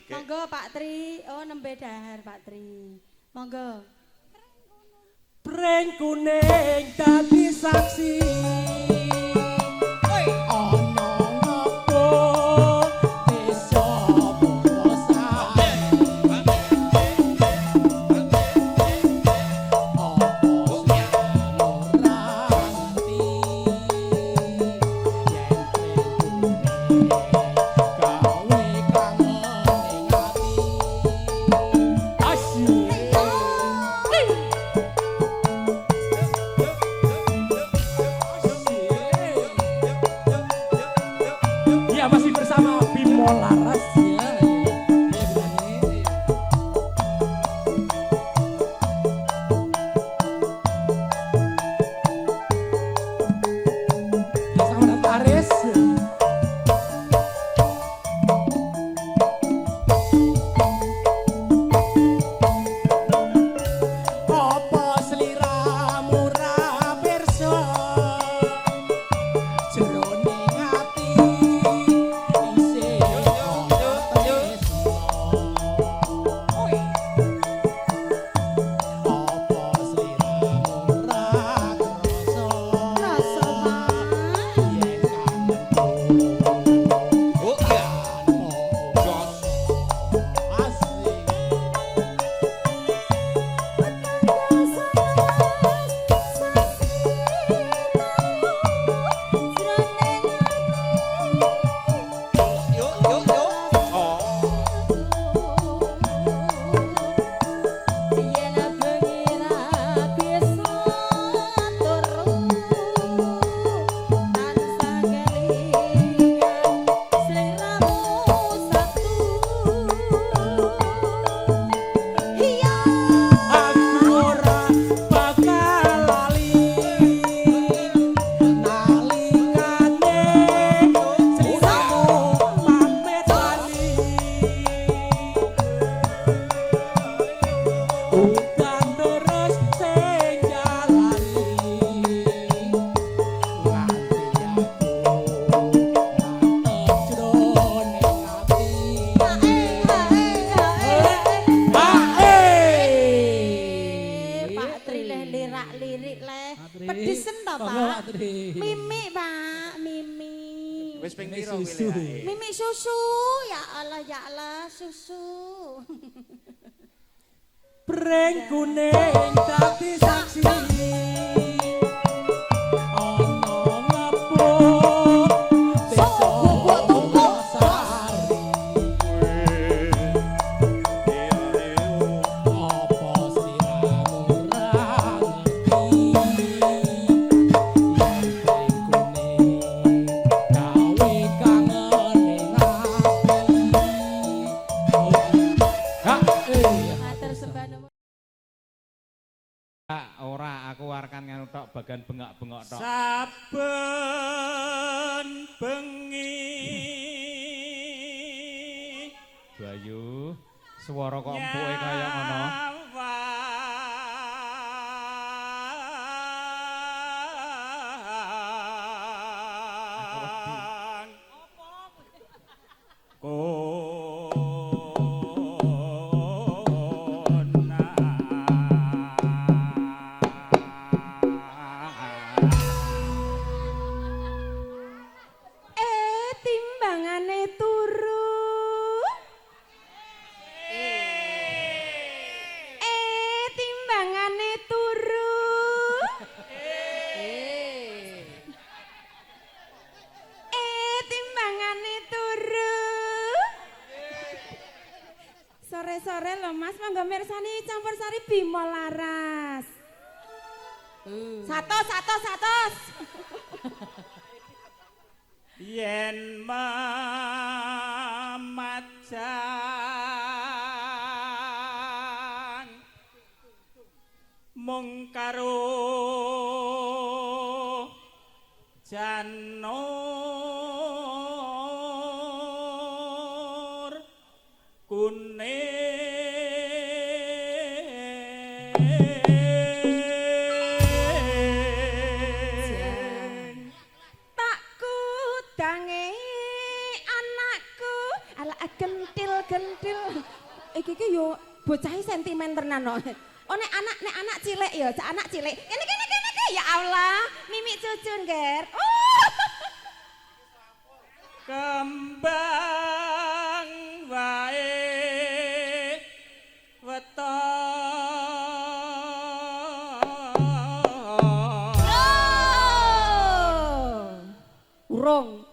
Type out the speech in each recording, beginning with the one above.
Monggo Pak Tri, oh nembe dahar Pak Tri. Monggo. Pring kuning dadi saksi. leh lirak-lirik leh. Patri. Pedisen ta, Monggo, Pak? Patri. Mimik, Pak, mimik. Wis ping Mimik pira susu. wilehake? Mimik susu, ya Allah, susu. Pring kuning dadi saksi ana ngepuk desa Sari apa sliramu ra ngerti yen pring kuning gawe kangen ning ati Matur sembah nuwun. Ora aku warkan nganu tok bagian bengak-bengok tok. Saben bengi Bayu, swara kok empuke kaya ngono. Timbangane turu. Timbangane turu. Timbangane turu. Sore-sore lho Mas, monggo mirsani campur sari Bima Laras. Satos. yen mamajang mung karo janur kuning Takku dange anakku ala gentil. Iki yo bocahe sentimen tenan no. Oh nek anak cilik ya, cak anak cilik. Kene ya Allah, mimik cucu ngger. kembang wae weton Urung.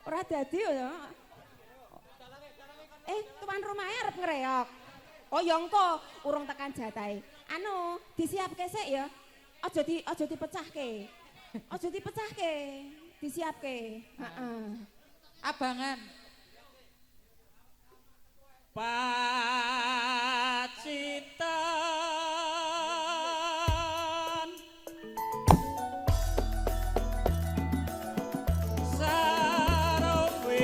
Ora dadi ya. Tuan rumahnya arep ngreok. Oh ya engko urung tekan jatahe. Anu, disiapke sik ya. Aja dipecahke. Disiapke. Heeh. Abangan. Pacitan sarowe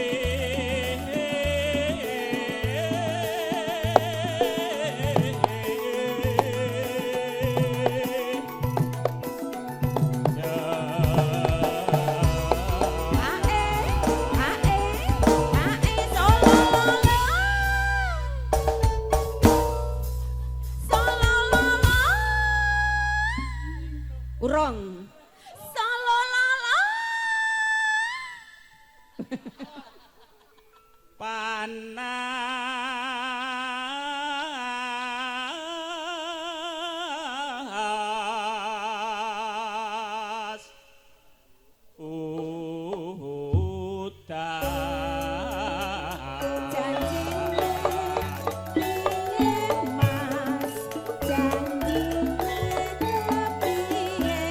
Urung. Salolala. panas udan Janjine piye Mas? Janjine piye?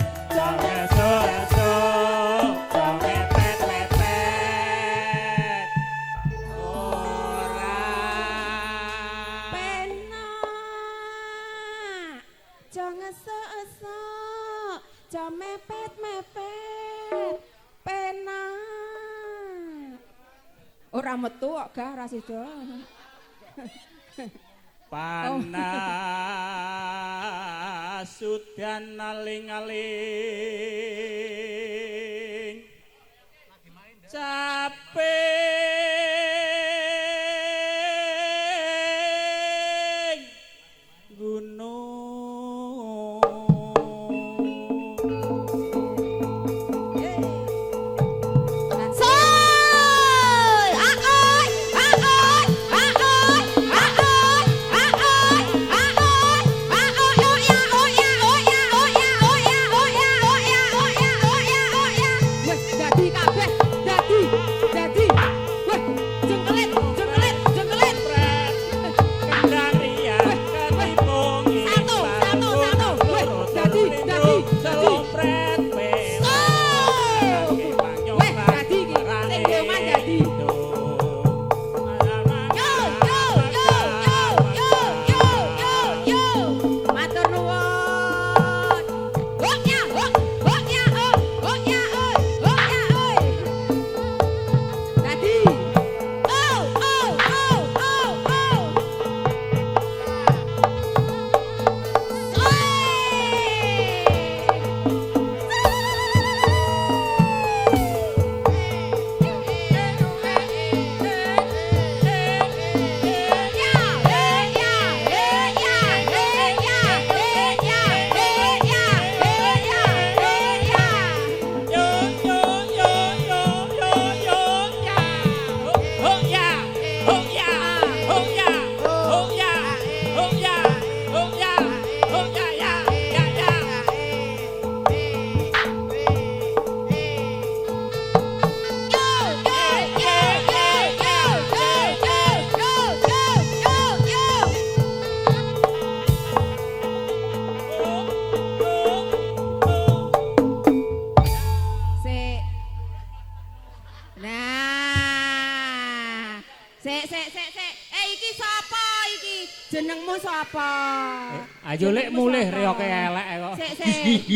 esuk-esuk jam mepet-mepet ora Penak. Jangan esok-esok. Jam mepet-mepet. Penak. Ora metu kok gah ora sida. panas sudan aling-aling caping gunung Iki sapa iki? Jenengmu sapa? Ayo lek mulih reoke elek kok. Sik.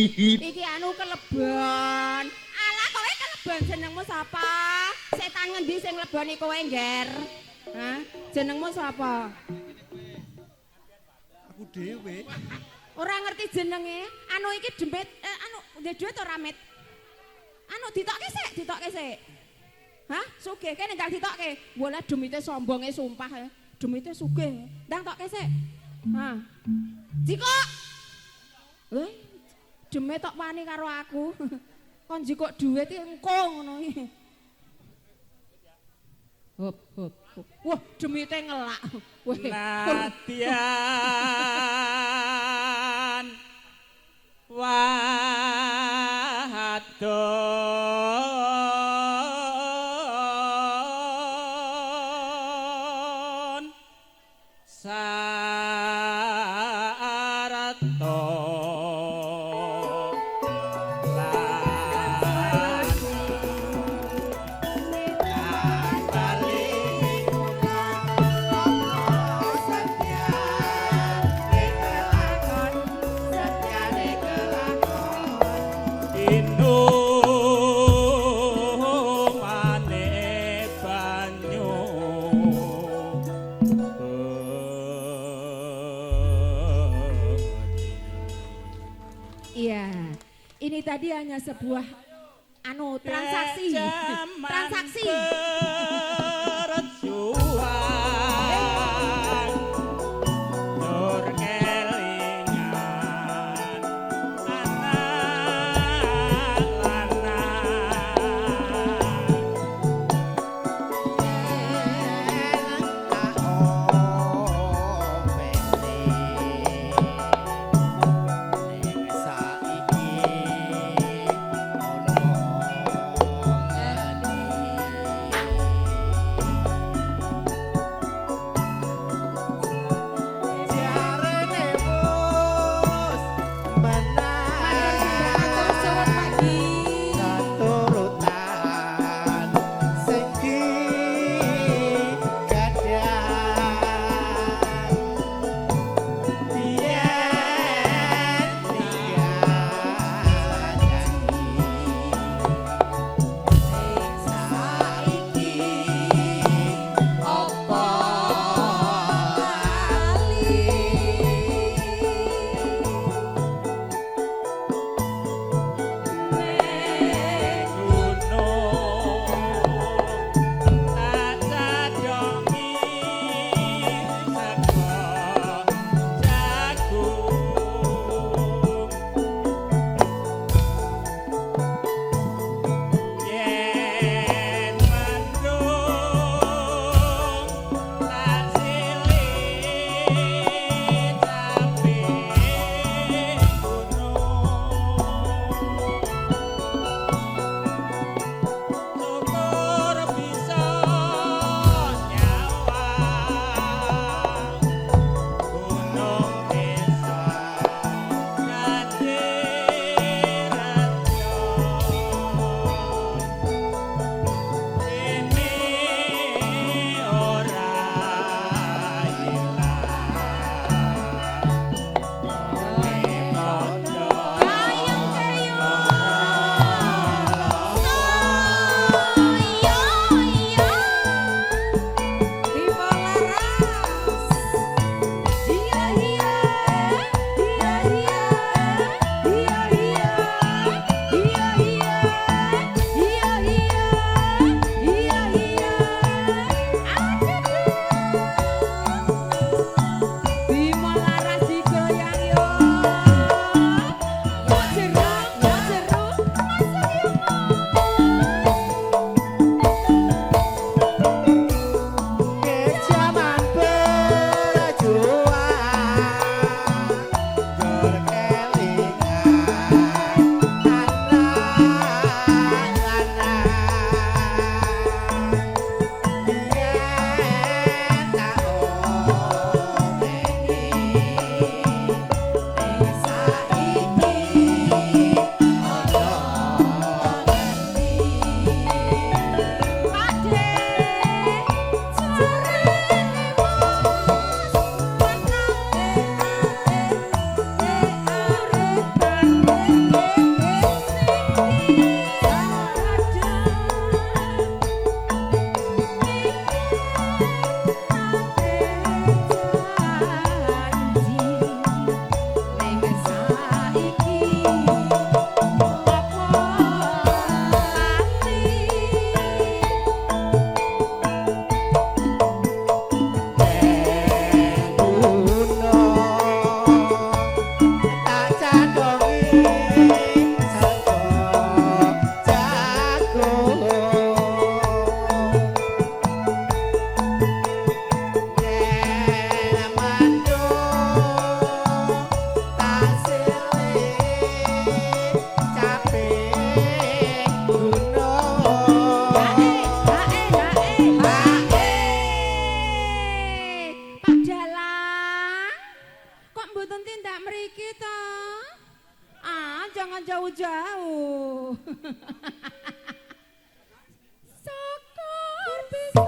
Iki anu kelebon. Alah kowe kelebon jenengmu sapa? Setan ngendi sing leboni kowe ngger? Hah? Jenengmu sapa? Aku dhewe. Ora ngerti jenenge. Anu iki dempet anu ndek dhuwit ora met. Anu ditokke sik. Hah? Sugih kene ndang ditokke. Wala demite sombonge sumpah ya. Demite sugih. Ndang tokke sik. Hah. Jikok. Demit tok wani karo aku. Kon jikok dhuwit iki engko ngono iki. Hop. Wah, demite ngelak. Nadian wadon sarto Iya, ini tadi hanya sebuah anu transaksi. ndak mriki ta? Ah, jangan jauh-jauh. Sokor bisa.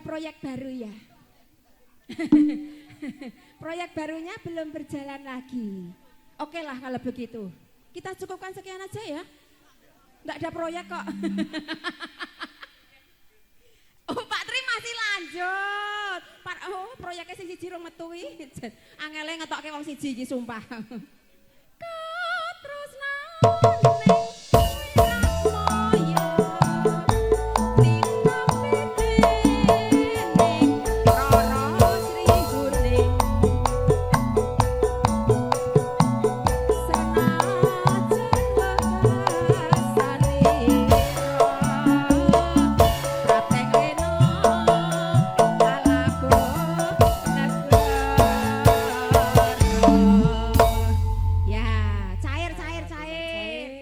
Proyek baru ya. Proyek barunya belum berjalan lagi. Oke lah kalau begitu. Kita cukupkan sekian aja ya. Nggak ada proyek kok. Oh Pak Tri masih lanjut. Oh proyeknya siji rong metu iki. Angele ngetokke wong siji iki sumpah. Terus cair.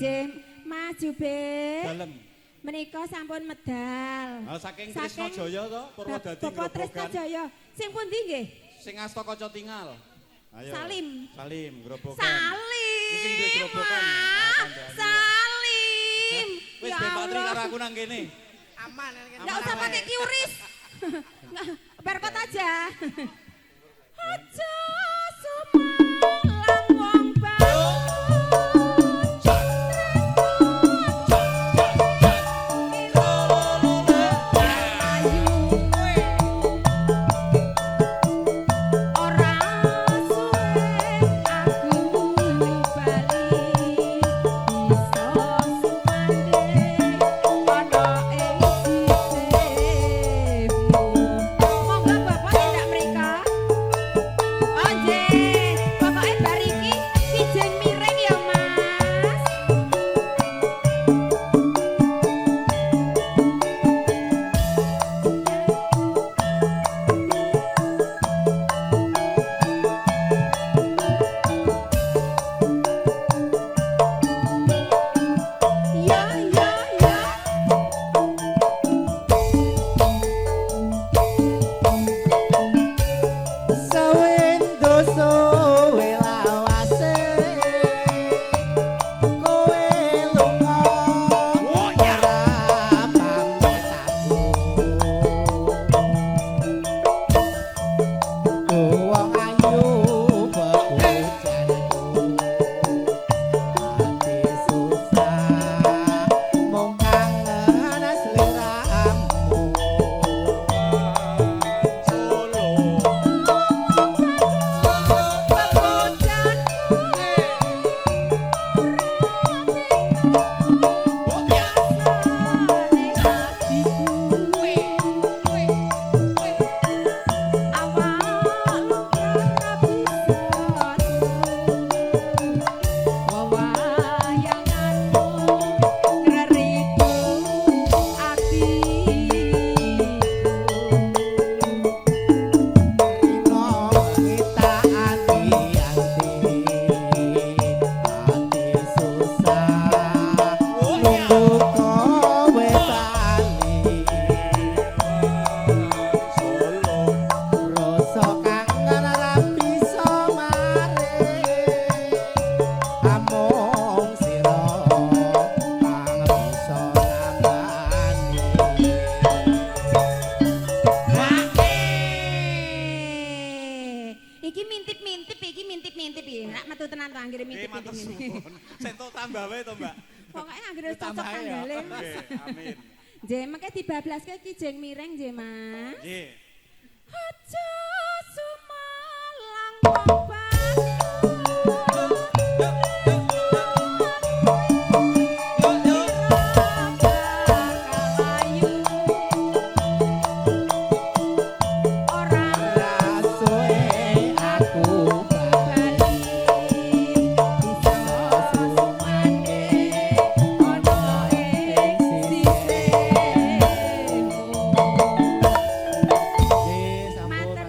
Nggih, maju be. Dalem. Menika sampun medal. Saking Trisnajaya to, Purwodadi Bapak Grobogan. Trisnajaya. Sing pundi nggih? Sing asta kaca tinggal. Ayo. Salim. Salim, Grobogan. Salim. Iki sing duwe Grobogan. Mas. Salim. Wis Ya Mbak Patri Allah. karo aku nang kene. Nggak usah pakai QRIS. Berkot aja. Aja sumalang wong bagus. Ora suwe aku bali bisa sumandhe ana ing sisihmu. Monggo Bapak tindak mrika. Oh nggih, pokoke bar iki kijing miring ya Mas. Ya ya ya. Sawendo sowe lawase kowe lunga ora pamit aku wong ayu bebujanku ati susah mung kangen sliramu Solo. Iki mintip-mintip iki. Nak metu tenan to anggere Nggih, matur mintip-mintip. suwun. Sentuk tambah wae to, Mbak. Pokoke anggere cocok Tambahe ya. tanggale. Nggih, amin. Nggih, mengke dibablaske kijing miring nggih, Mas. Nggih. Aja sumalang wong Matur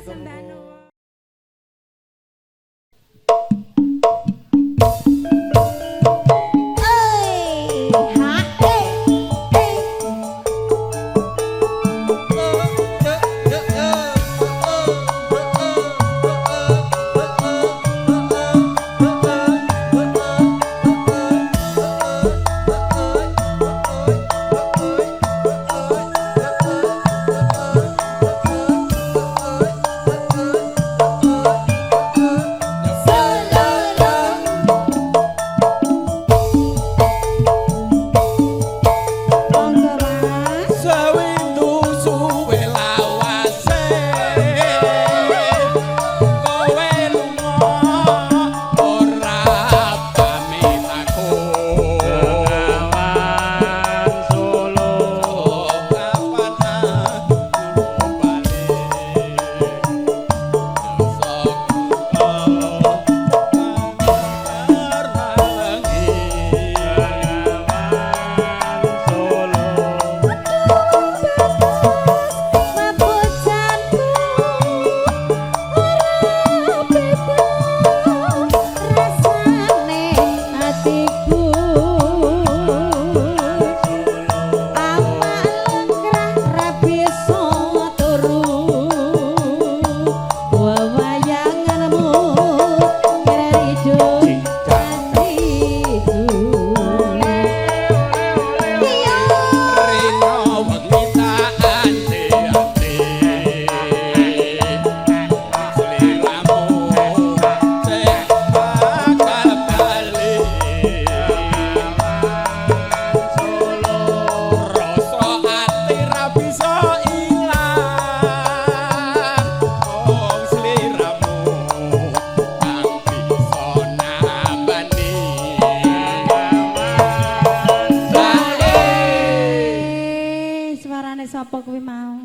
sapa kuwi mau?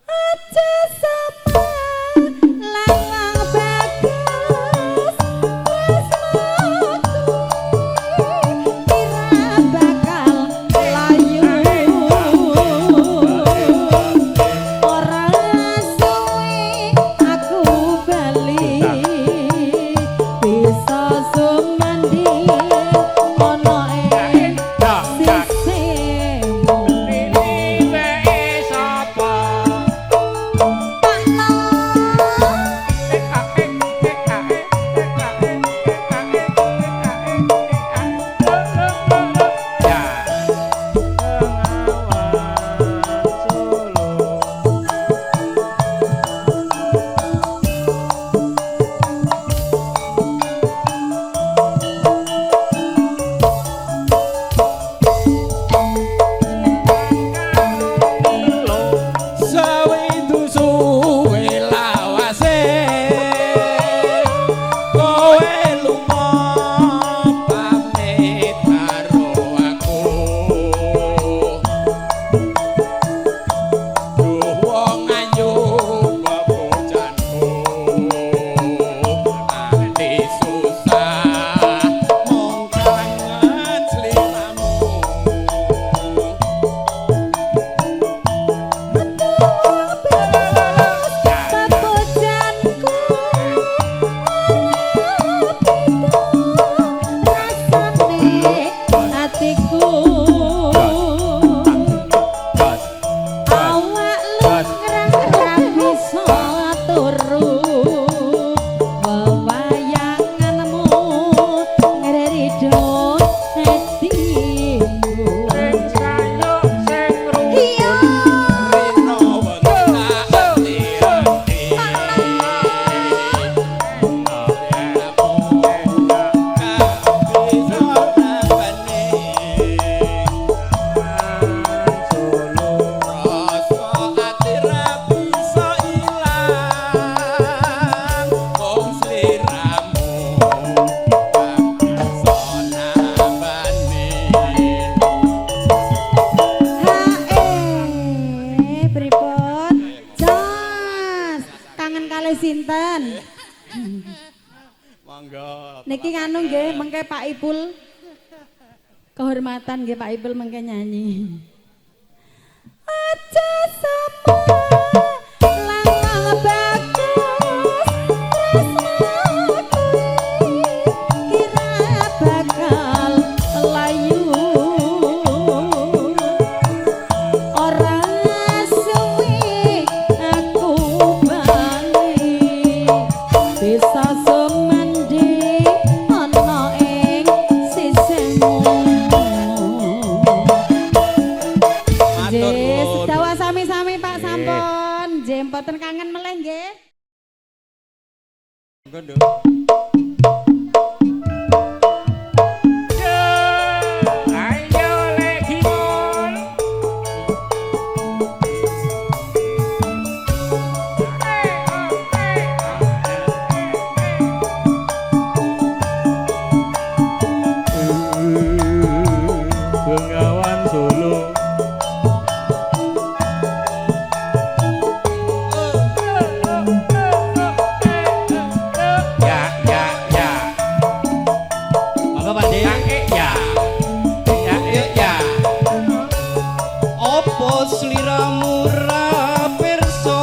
Aja sapa lawang bagus tresnaku kira bakal layu ora suwe aku bali bisa sumandi ana ing sisimu Sawindu suwe lawase kowe lunga pamit karo aku duh wong ayu bebojanku ati susah mung kangen sliramu Papojanku rasane atiku awak lumrah bisa turu wewayanganmu ngrido hatimu iya Rino wentak ati-ati rasa ati ra bisa ilang wong sliramu bisa nambani Hae, pripun? Jos, kangen kalih sinten? Monggo. Niki nganu nggih, mengke Pak Ipul. Kehormatan nggih Pak Ipul mengke nyanyi. Aja sapa lawang bagus tresnaku kira bakal layu ora suwe aku bali bisa sumandi ana ing sisimu Matur nggih nuwun. sedawa sami-sami Pak sampun nggih mboten kangen meleh nggih Monggo, Nduk. Ayo lagi mul. Bengawan Solo. Ya, ya, ya. Monggo Pak De. Ya. Ya, yuk ya. Apa sliramu ra pirsa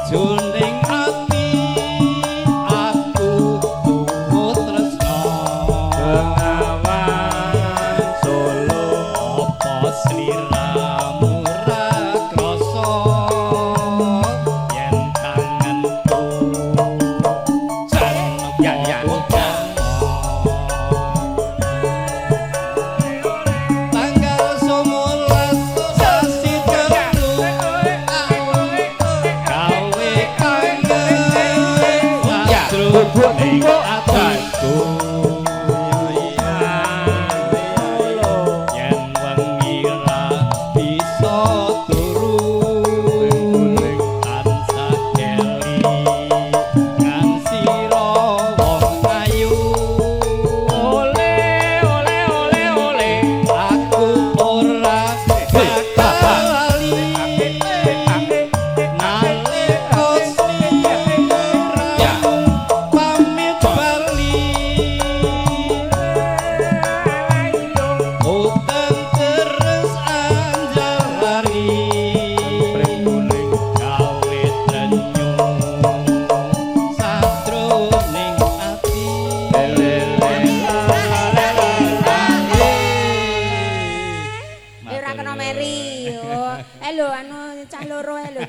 jroning ati aku tuwuh tresna Bengawan Solo. apa sliramu ra krasa yen tanganku jan Ya, ya. utama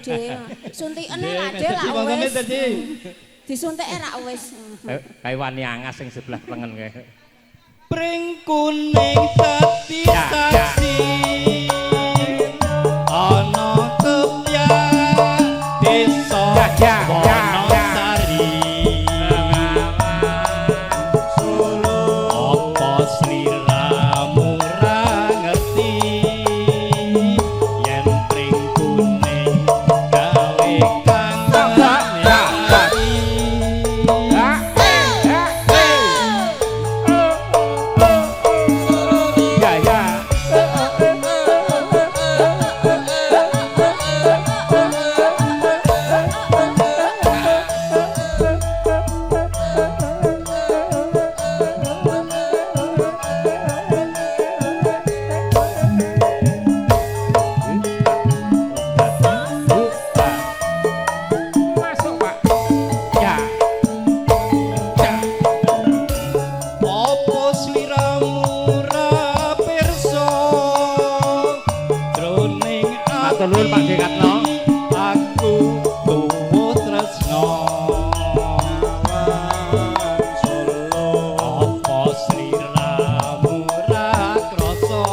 De. Suntikane Nggih, ra De Mas lah Dadi, monggo wis. Mas Dadi. Disuntike ra wis. Kayak wani angas sing sebelah tengen kae. Pring kuning dadi Ya, ya. saksi ana kepyak desa Ya, ya, ya, Wonosari Solo apa sliramu ra ngerti yen pring kuning gawe kangen Ya, ya. ati. Ya, ya. Masuk, Pak. Ya. Ya. Apa sliramu ra pirsa jroning Matur nuwun, Pak Dekatno. aku tuwa tresno Solo apa sliramu ra krasa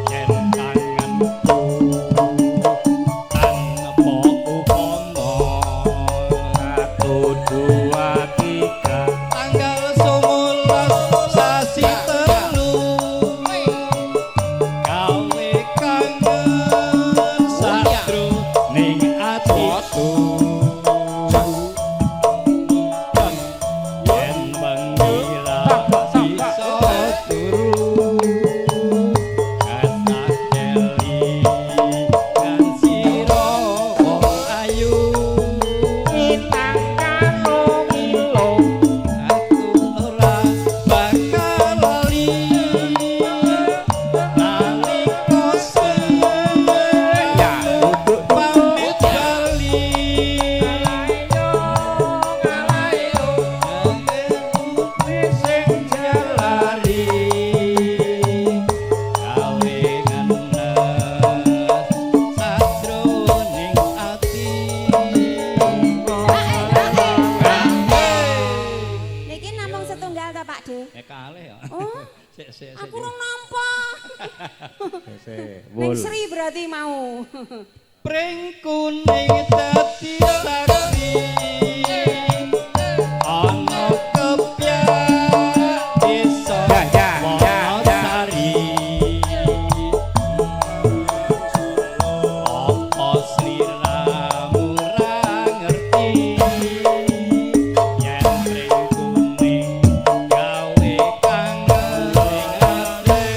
yen tanganku tanpa upama Satu dua tiga tanggal 19 sasi telu gawe kangen satru ning atiku yen mengira bisa turu kata keli kan sira wong ayu Inang kalung ilung. aku ora bakal lali nalika Ya, untuk pamit bali sing jalari gawe ngenes sadroning ati Niki namung setunggal ta Pak De? ya kalih ya Oh, sik aku rung nampa. Sik, Ning wul. Sri berarti mau. pring kuning dadi saksi ana kepyak desa Ya, ya, ya, Wonosari apa sliramu ra ngerti yen pring kuning gawe kangen ning ati.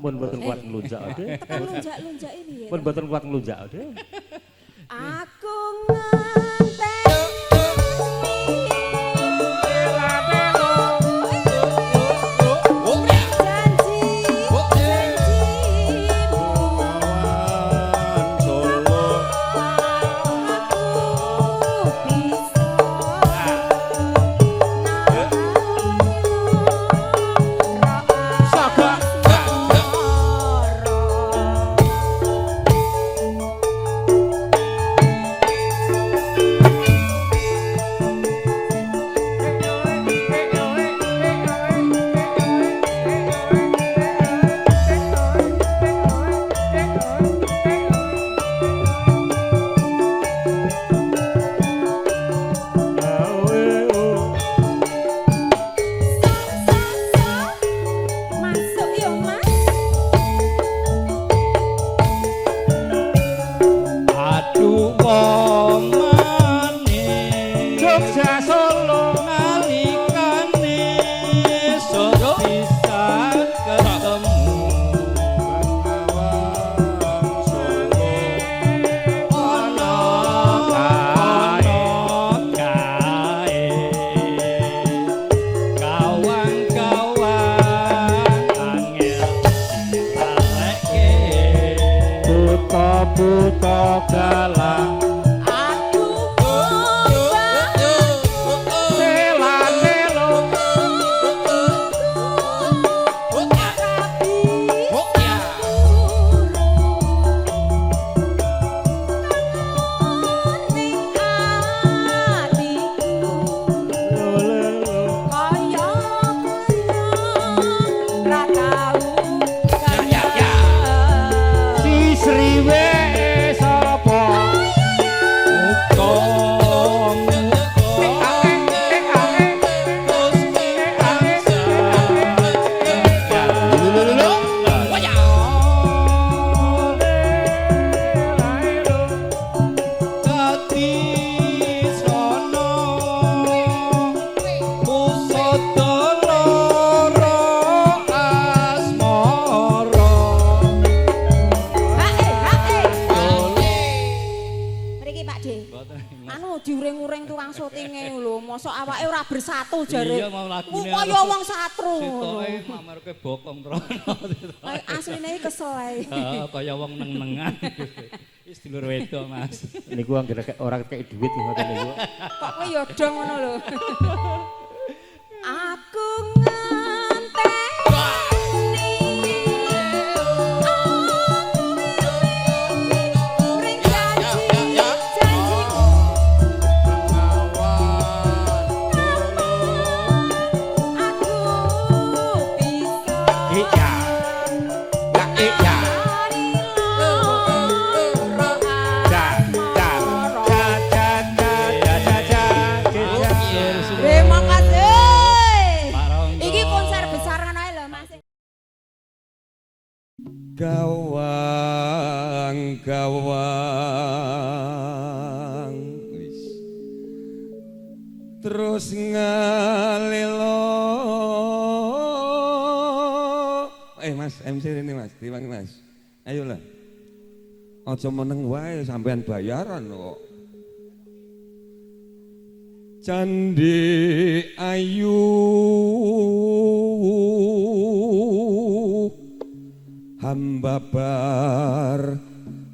Mun mboten kuat nglunjak ade. Tekan lunjak-lunjak ini. Mun mboten kuat nglunjak ade. Aku ngenteni masuk yo Mas. Aduh wong manis Jogja Solo nalikane sok bisa ketemu ana kae kawan-kawan angel ditaleke buta galang si sriwe sapa Mriki Pak De. Anu diuring-uring tukang syutinge lho, mosok awake ora bersatu jare. Iya, mau lagune Kaya wong satru. Sitoke mamerke bokong trono. Asline iki kesel ae. Heeh, kaya wong neng-nengan. Wis dulur wedok, Mas. niku anggere ora kei dhuwit ngoten niku. Kok kowe ya dong ngono lho. Aku ngenteni ring janji-janjimu. Aku bisa Iya. Lah iya. Terima kasih. Pak Ronggo. Iki konser besar kan ae lho Mas. Gawang wis terus ngalelo Mas MC ini Mas diwangi Mas ayolah aja meneng wae sampean bayaran kok Candi Ayu hamba bar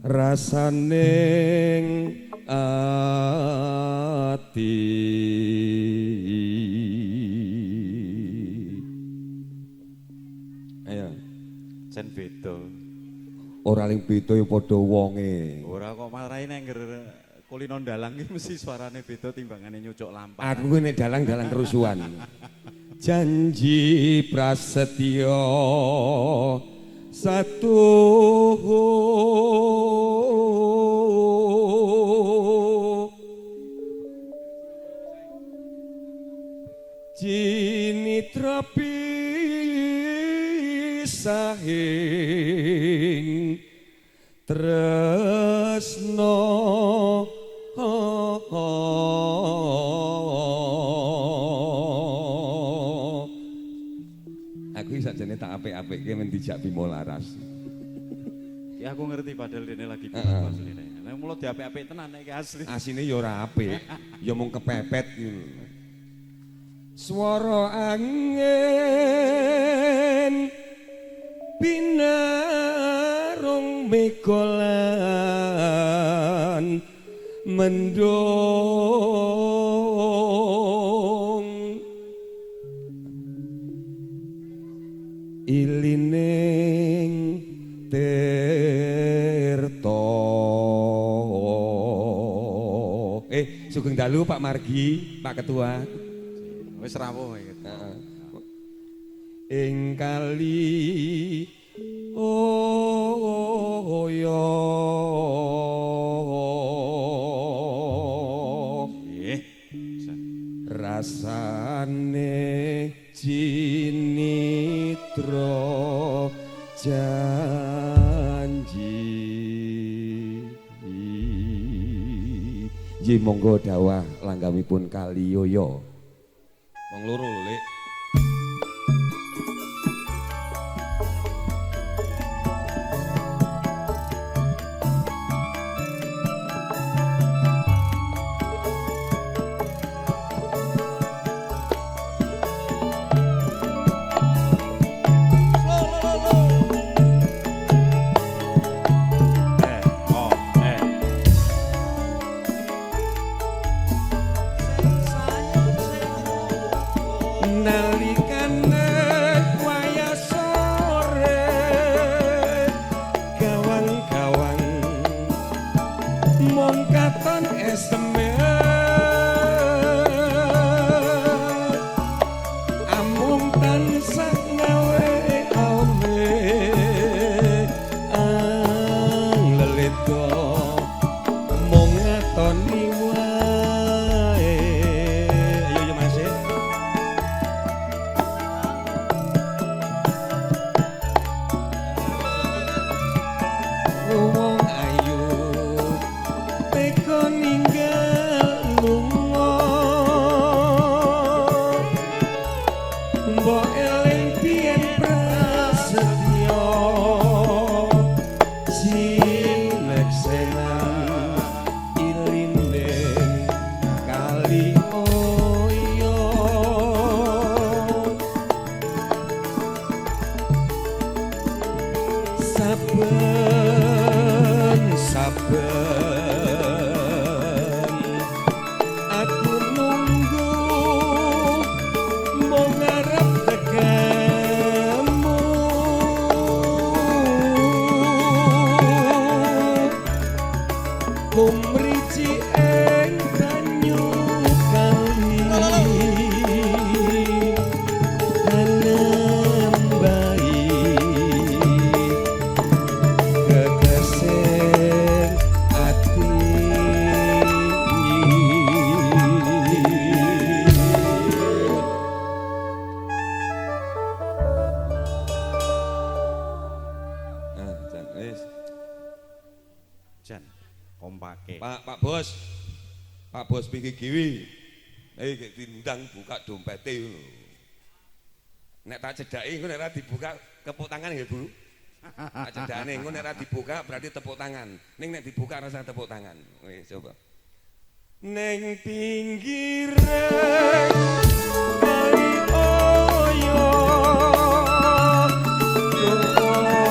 rasaning ati ayo Jan beda. ora ling beda ya padha wonge Ora kok marahi nang kulino dalang iki mesti suarane beda timbangane nyucuk lampah. aku nek dalang-dalang kerusuhan janji prasetyo satu Jinitra pisahing tresno Aku sakjane tak apik-apikke men dijak Bimo Laras. Ya aku ngerti padahal dene lagi Heeh. asline. Lah mulo diapik-apik tenan nek iki asli. Asine ya ora apik, ya mung kepepet ngono. Swara angin binarung megolan mendung ilining tirta. Sugeng dalu Pak Margi, Pak Ketua. Wis rawuh iki. Heeh. Ing kali oyo rasane jinitra janji. Nggih monggo dawah langgamipun kali yoyo. Wong loro lho, Lek. Nalikane wayah sore gawang-gawang mung katon eseme amung tansah ngawe awe lelito mung ngatoni wae. Ayo yo Mas. Wong ayu teko ninggal lunga mbok eling biyen prasetyo sineksenan ilining kali oyo saben aku nunggu mau ngarep tegamu kumriji ing banyu kali nembahi kekasih hati. Jan, wis. Jan, kompake. Pak Bos pinggir kiwi. Diundang buka dompete lho. Nek tak cedhaki engko nek ora dibuka kepuk tangan nggih, Bu. Tak cedhane engko nek ora dibuka berarti tepuk tangan. Ning nek dibuka rasa tepuk tangan. Wis coba. Ning pinggire kali oyo aku dedongo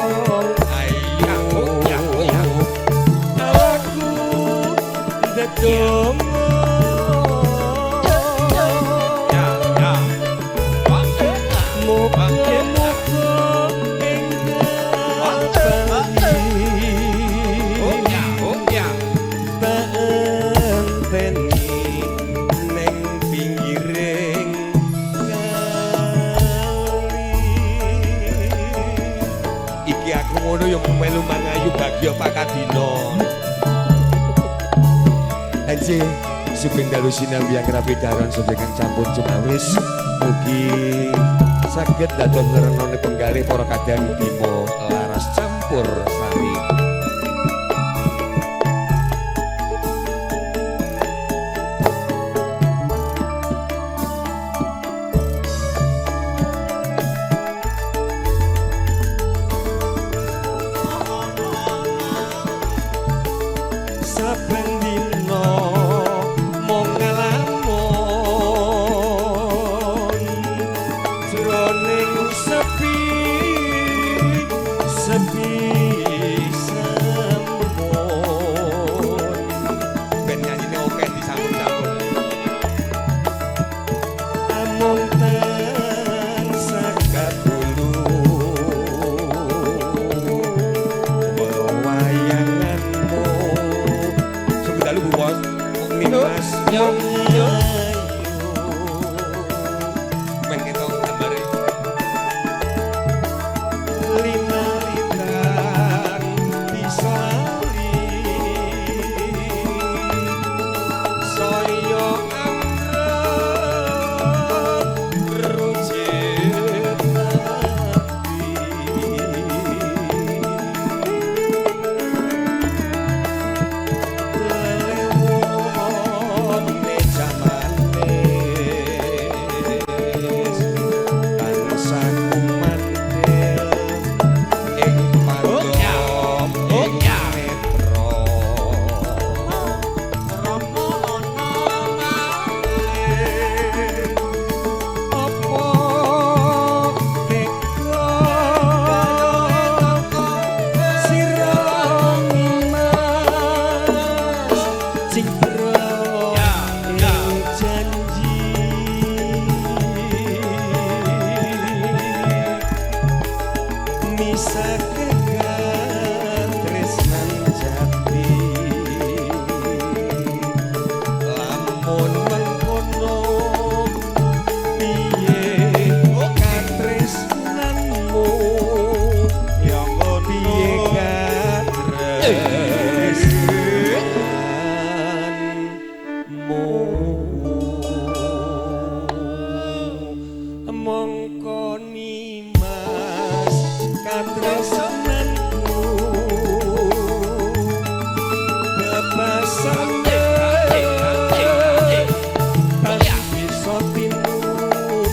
ngono yo melu mangayu bagya pakadina. Anjing suping dalu sinambi yang rapi daron sedekan campur cumawis mugi saged dados ngrenoni penggalih para kadang Bimo Laras campur sari. misake tresnan jati lamun mengkono piye katresnanmu ya piye katresnanmu mongko nimas katresnanku bebasan bisa tinut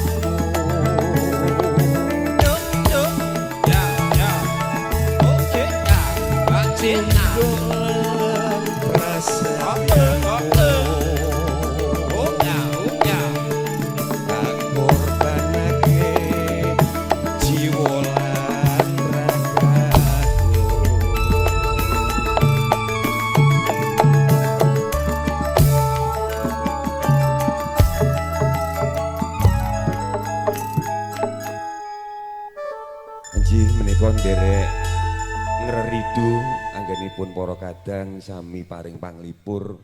Anjing menika nderek ngreridu anggenipun para kadang sami paring panglipur.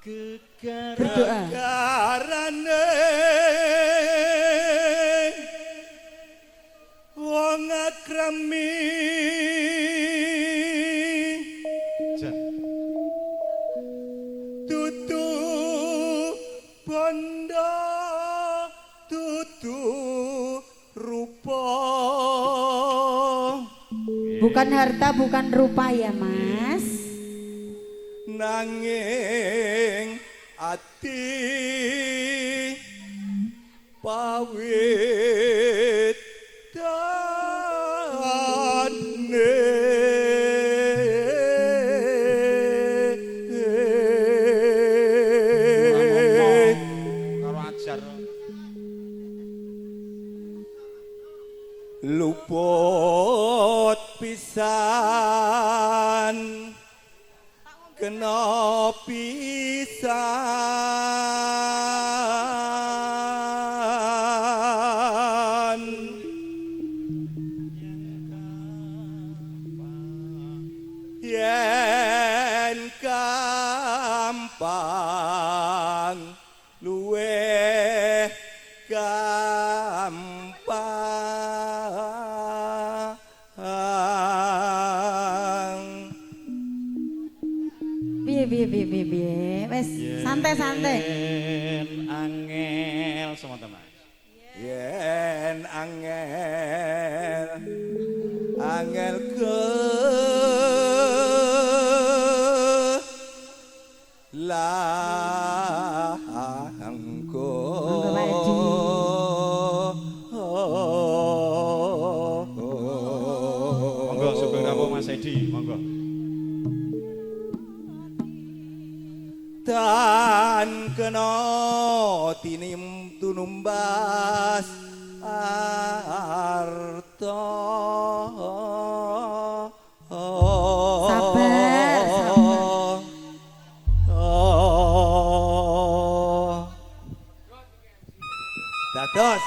Berdoa. Garane wong akrami tutu bondo tutu rupa. Bukan harta, bukan rupa ya, Mas. Nanging ati pawit dane karo ajar. luput pisan kena pisan yen gampang luweh gampang. Piye. Wes santai-santai. Yen angel semonten Mas. Yen angel ke langko Monggo sugeng rawuh Mas Edi, monggo. tan kena tunumbas arta Sabar. dados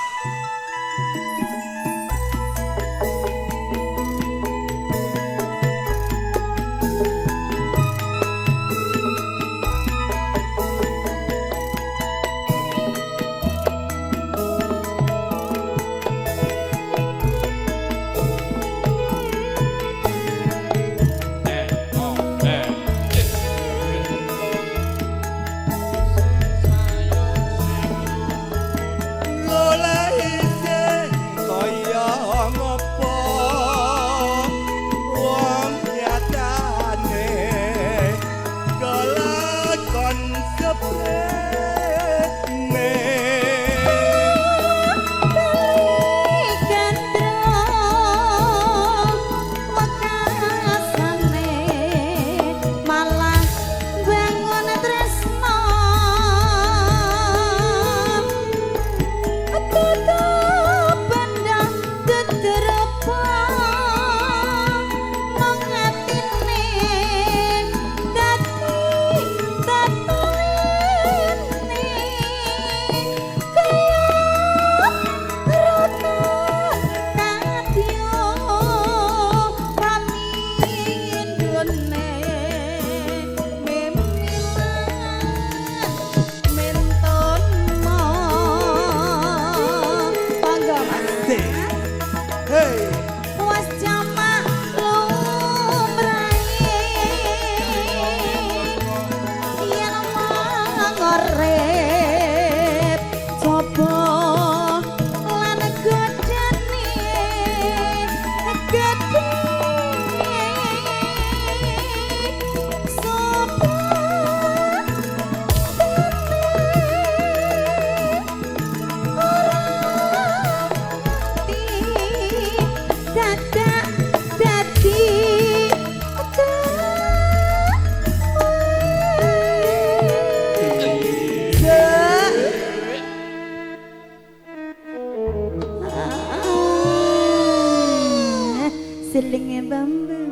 Selinge bambu.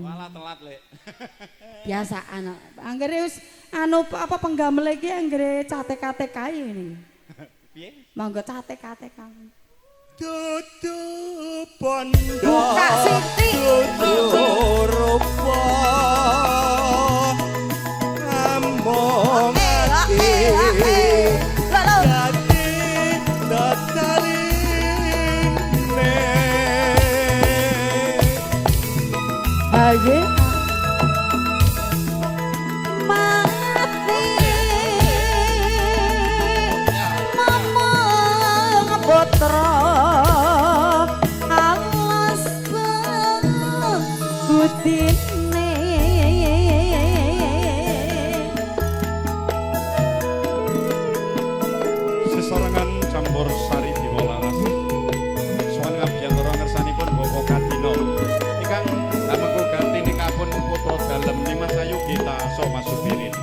Walah telat, Lek. Biasaan. Anggere wis anu apa penggamel iki anggere catek-catek kae ini. Piye? Monggo catek-catek kae. tutu bondo Buka siti. tutu rupa amon kersa Mas Supirin.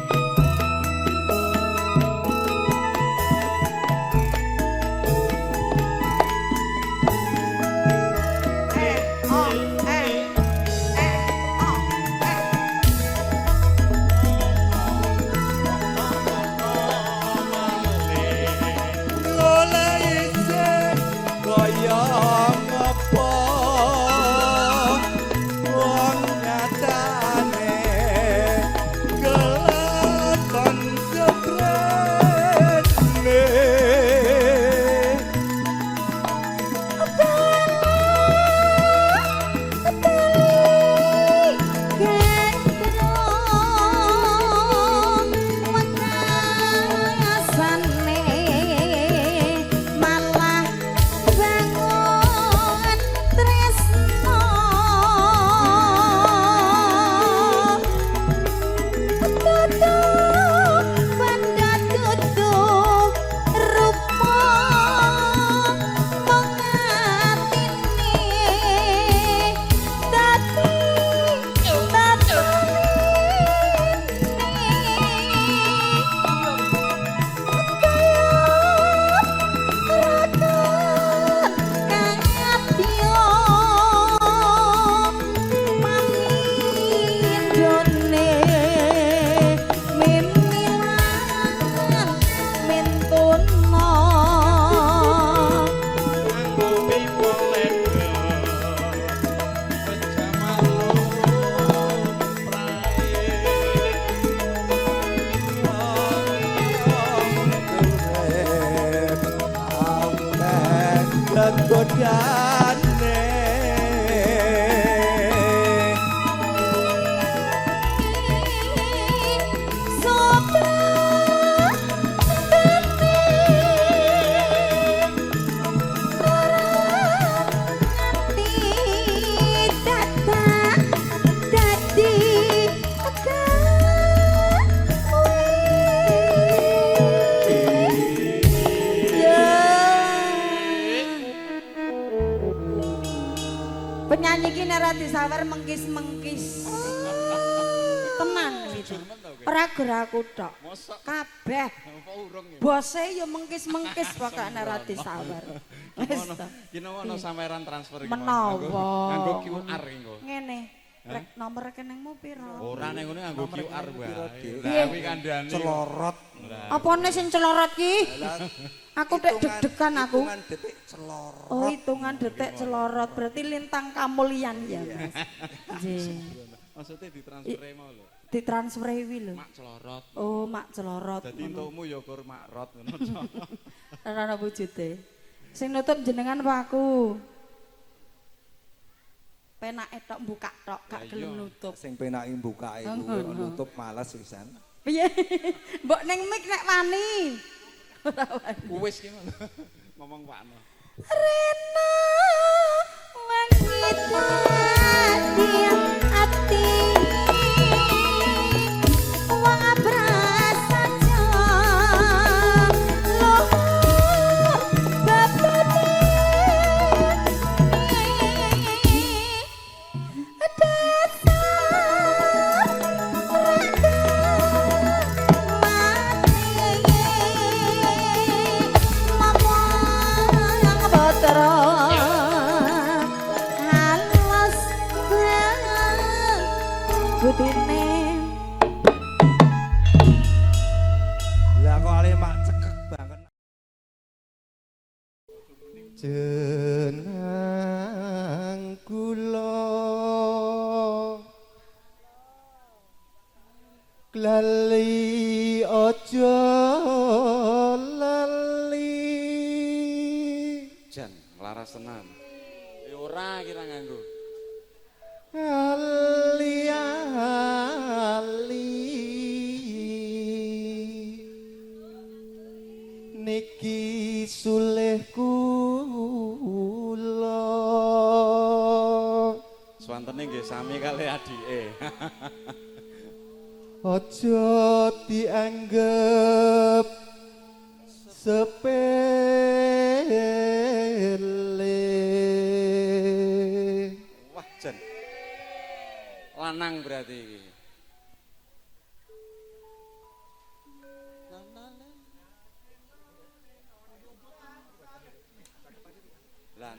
Penyanyi ki nek disawar mengkis-mengkis. Tenan iki. Ora geraku tok. Kabeh. Bose ya mengkis-mengkis pokoke nek ora disawar. Wis to. Ki ono saweran transfer iki. Menawa. Nganggo QR iki engko. Ngene. Rek nomor rekeningmu piro? Ora ning ngene nganggo QR wae. Piye? Lah kuwi kandhane. Celorot. Apane sing celorot ki? Aku tek deg-degan aku. Hitungan detik celorot. Oh, hitungan detik celorot. Berarti lintang kamulian ya, Mas. Nggih. Maksudnya ditransfer mau lho. Ditransfer wi lho. Mak celorot. Oh, mak celorot. Dadi entukmu ya kur makrot ngono. Ora ana wujude. Sing nutup jenengan apa aku? Penake tok buka tok, gak gelem nutup. Sing penake buka iku nutup males pisan. Piye? Mbok ning mik nek wani. Ora wani. Wis ki ngono. Ngomong Pakno. Rena mangita diam ati wong abrasaja loh bapane Lah kok ale mak cekek banget. Jeneng kula lali aja lali. Jan, laras tenan. Ya ora kira nganggo. Ali niki sulih kula Swantene nggih sami kali adike. aja dianggep sepele. Wah, Jan. Lanang berarti iki.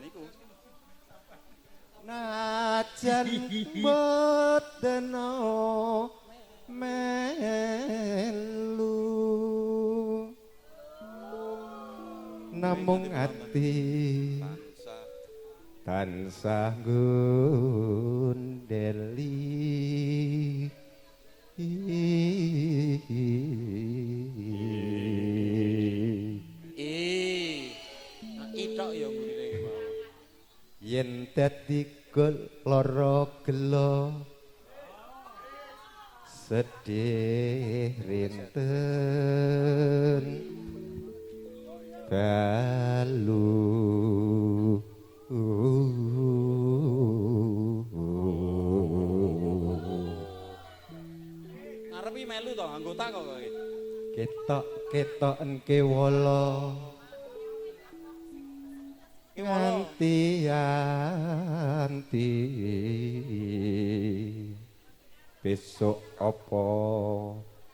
niku. Najan boten melu namung ati tansah gondeli Itok ya mrene iki mau. yen dadi lara gelo sedih rinten dalu Ngarepi melu to anggota kok kowe. ketok kewala nganti besok apa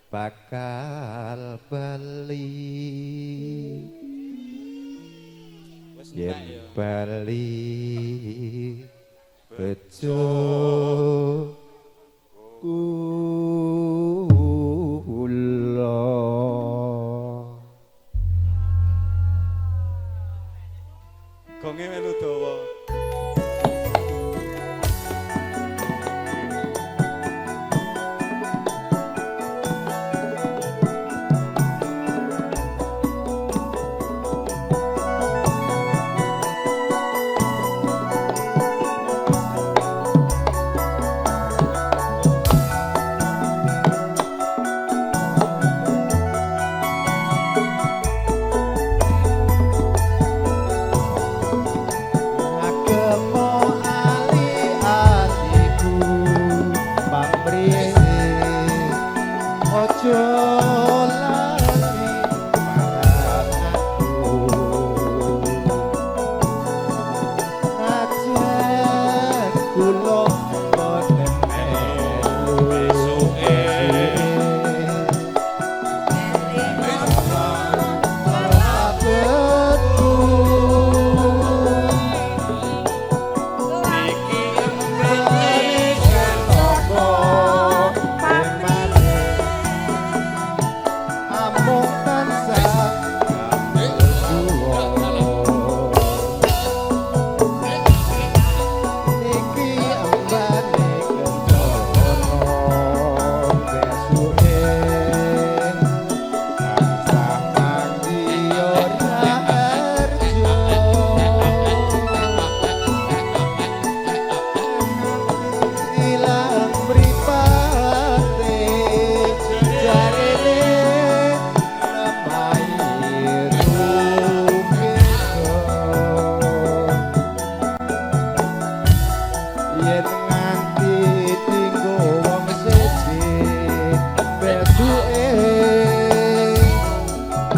bakal bali Wis yen entek ya. bali bejo kula Gonge melu dawa.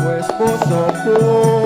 Wes poso